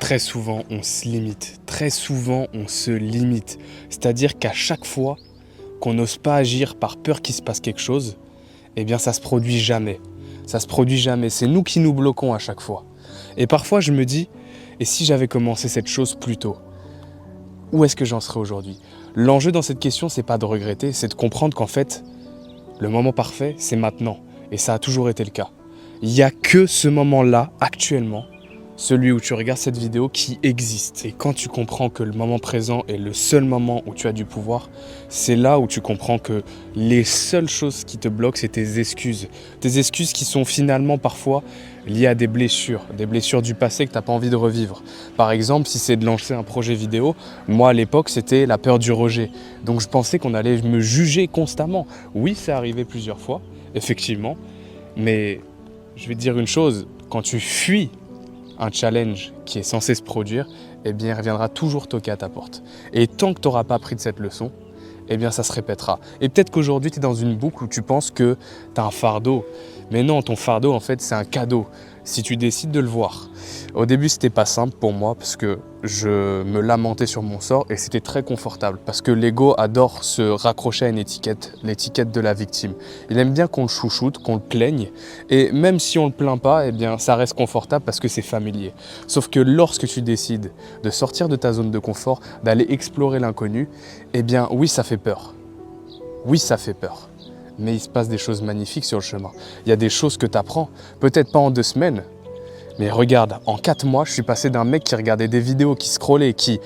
Très souvent, on se limite. Très souvent, on se limite. C'est-à-dire qu'à chaque fois qu'on n'ose pas agir par peur qu'il se passe quelque chose, eh bien, ça se produit jamais. Ça se produit jamais. C'est nous qui nous bloquons à chaque fois. Et parfois, je me dis, et si j'avais commencé cette chose plus tôt, où est-ce que j'en serais aujourd'hui? L'enjeu dans cette question, c'est pas de regretter, c'est de comprendre qu'en fait, le moment parfait, c'est maintenant. Et ça a toujours été le cas. Il n'y a que ce moment-là, actuellement, celui où tu regardes cette vidéo, qui existe. Et quand tu comprends que le moment présent est le seul moment où tu as du pouvoir, c'est là où tu comprends que les seules choses qui te bloquent, c'est tes excuses. Tes excuses qui sont finalement parfois liées à des blessures du passé que tu n'as pas envie de revivre. Par exemple, si c'est de lancer un projet vidéo, moi à l'époque, c'était la peur du rejet. Donc je pensais qu'on allait me juger constamment. Oui, c'est arrivé plusieurs fois, effectivement, mais je vais te dire une chose, quand tu fuis un challenge qui est censé se produire, eh bien, il reviendra toujours toquer à ta porte. Et tant que tu n'auras pas appris de cette leçon, eh bien, ça se répétera. Et peut-être qu'aujourd'hui, tu es dans une boucle où tu penses que tu as un fardeau. Mais non, ton fardeau, en fait, c'est un cadeau, si tu décides de le voir. Au début, c'était pas simple pour moi parce que je me lamentais sur mon sort et c'était très confortable parce que l'ego adore se raccrocher à une étiquette, l'étiquette de la victime. Il aime bien qu'on le chouchoute, qu'on le plaigne et même si on le plaint pas, eh bien, ça reste confortable parce que c'est familier. Sauf que lorsque tu décides de sortir de ta zone de confort, d'aller explorer l'inconnu, eh bien, oui, ça fait peur. Oui, ça fait peur. Mais il se passe des choses magnifiques sur le chemin. Il y a des choses que tu apprends, peut-être pas en 2 semaines, mais regarde, en 4 mois, je suis passé d'un mec qui regardait des vidéos, qui scrollait, qui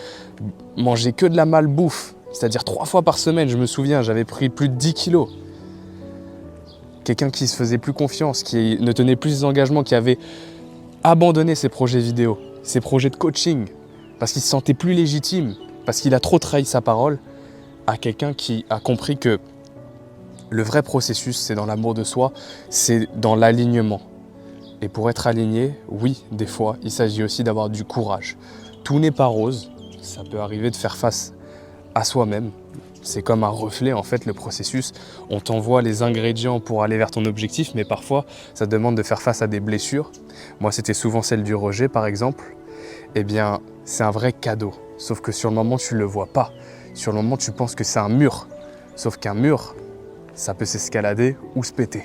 mangeait que de la malbouffe, c'est-à-dire 3 fois par semaine, je me souviens, j'avais pris plus de 10 kilos. Quelqu'un qui se faisait plus confiance, qui ne tenait plus ses engagements, qui avait abandonné ses projets vidéo, ses projets de coaching, parce qu'il se sentait plus légitime, parce qu'il a trop trahi sa parole, à quelqu'un qui a compris que le vrai processus, c'est dans l'amour de soi, c'est dans l'alignement. Et pour être aligné, oui, des fois, il s'agit aussi d'avoir du courage. Tout n'est pas rose, ça peut arriver de faire face à soi-même. C'est comme un reflet, en fait, le processus. On t'envoie les ingrédients pour aller vers ton objectif, mais parfois, ça demande de faire face à des blessures. Moi, c'était souvent celle du rejet, par exemple. Eh bien, c'est un vrai cadeau. Sauf que sur le moment, tu ne le vois pas. Sur le moment, tu penses que c'est un mur. Sauf qu'un mur, ça peut s'escalader ou se péter.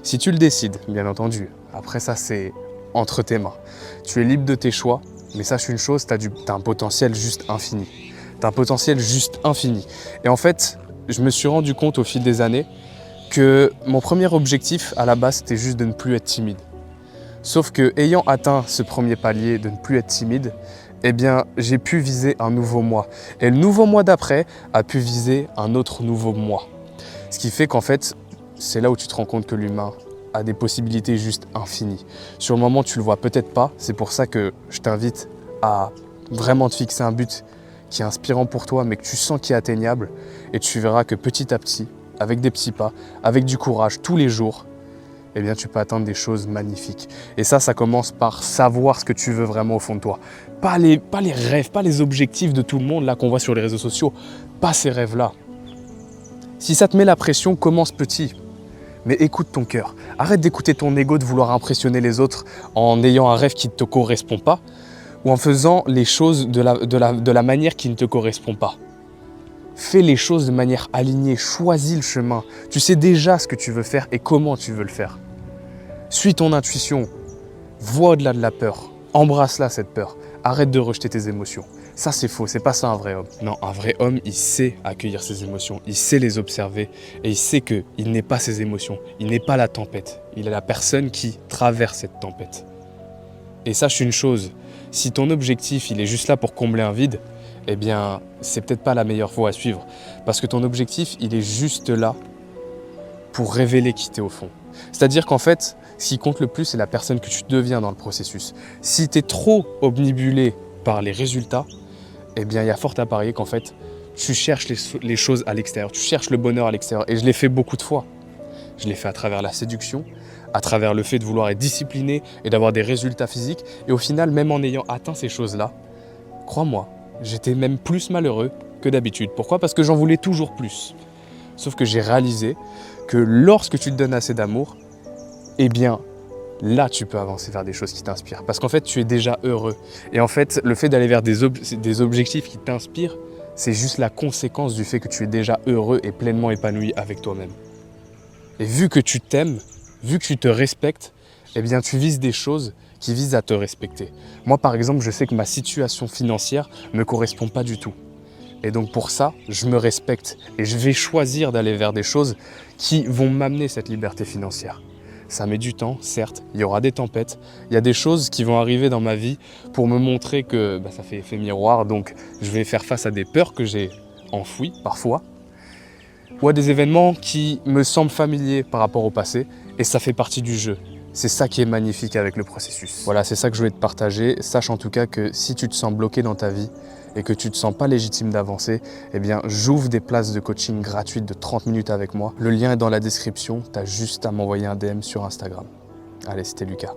Si tu le décides, bien entendu, après ça c'est entre tes mains. Tu es libre de tes choix, mais sache une chose, tu as un potentiel juste infini. Tu as un potentiel juste infini. Et en fait, je me suis rendu compte au fil des années que mon premier objectif à la base c'était juste de ne plus être timide. Sauf que ayant atteint ce premier palier de ne plus être timide, eh bien j'ai pu viser un nouveau moi. Et le nouveau moi d'après a pu viser un autre nouveau moi. Ce qui fait qu'en fait, c'est là où tu te rends compte que l'humain a des possibilités juste infinies. Sur le moment, tu ne le vois peut-être pas. C'est pour ça que je t'invite à vraiment te fixer un but qui est inspirant pour toi, mais que tu sens qui est atteignable. Et tu verras que petit à petit, avec des petits pas, avec du courage, tous les jours, eh bien, tu peux atteindre des choses magnifiques. Et ça commence par savoir ce que tu veux vraiment au fond de toi. Pas les rêves, pas les objectifs de tout le monde là qu'on voit sur les réseaux sociaux. Pas ces rêves-là. Si ça te met la pression, commence petit. Mais écoute ton cœur. Arrête d'écouter ton ego, de vouloir impressionner les autres en ayant un rêve qui ne te correspond pas ou en faisant les choses de la manière qui ne te correspond pas. Fais les choses de manière alignée, choisis le chemin. Tu sais déjà ce que tu veux faire et comment tu veux le faire. Suis ton intuition, vois au-delà de la peur, embrasse-la cette peur. Arrête de rejeter tes émotions. Ça c'est faux, c'est pas ça un vrai homme. Non, un vrai homme, il sait accueillir ses émotions, il sait les observer et il sait qu'il n'est pas ses émotions, il n'est pas la tempête, il est la personne qui traverse cette tempête. Et sache une chose, si ton objectif il est juste là pour combler un vide, eh bien c'est peut-être pas la meilleure voie à suivre parce que ton objectif il est juste là pour révéler qui t'es au fond. C'est-à-dire qu'en fait, ce qui compte le plus, c'est la personne que tu deviens dans le processus. Si tu es trop obnubilé par les résultats, eh bien, il y a fort à parier qu'en fait, tu cherches les choses à l'extérieur, tu cherches le bonheur à l'extérieur. Et je l'ai fait beaucoup de fois. Je l'ai fait à travers la séduction, à travers le fait de vouloir être discipliné et d'avoir des résultats physiques. Et au final, même en ayant atteint ces choses-là, crois-moi, j'étais même plus malheureux que d'habitude. Pourquoi? Parce que j'en voulais toujours plus. Sauf que j'ai réalisé que lorsque tu te donnes assez d'amour, eh bien, là tu peux avancer vers des choses qui t'inspirent. Parce qu'en fait, tu es déjà heureux. Et en fait, le fait d'aller vers des objectifs qui t'inspirent, c'est juste la conséquence du fait que tu es déjà heureux et pleinement épanoui avec toi-même. Et vu que tu t'aimes, vu que tu te respectes, eh bien tu vises des choses qui visent à te respecter. Moi par exemple, je sais que ma situation financière ne me correspond pas du tout. Et donc pour ça, je me respecte et je vais choisir d'aller vers des choses qui vont m'amener cette liberté financière. Ça met du temps, certes, il y aura des tempêtes, il y a des choses qui vont arriver dans ma vie pour me montrer que ça fait effet miroir, donc je vais faire face à des peurs que j'ai enfouies parfois, ou à des événements qui me semblent familiers par rapport au passé, et ça fait partie du jeu. C'est ça qui est magnifique avec le processus. Voilà, c'est ça que je voulais te partager. Sache en tout cas que si tu te sens bloqué dans ta vie et que tu ne te sens pas légitime d'avancer, eh bien j'ouvre des places de coaching gratuites de 30 minutes avec moi. Le lien est dans la description, tu as juste à m'envoyer un DM sur Instagram. Allez, c'était Lucas.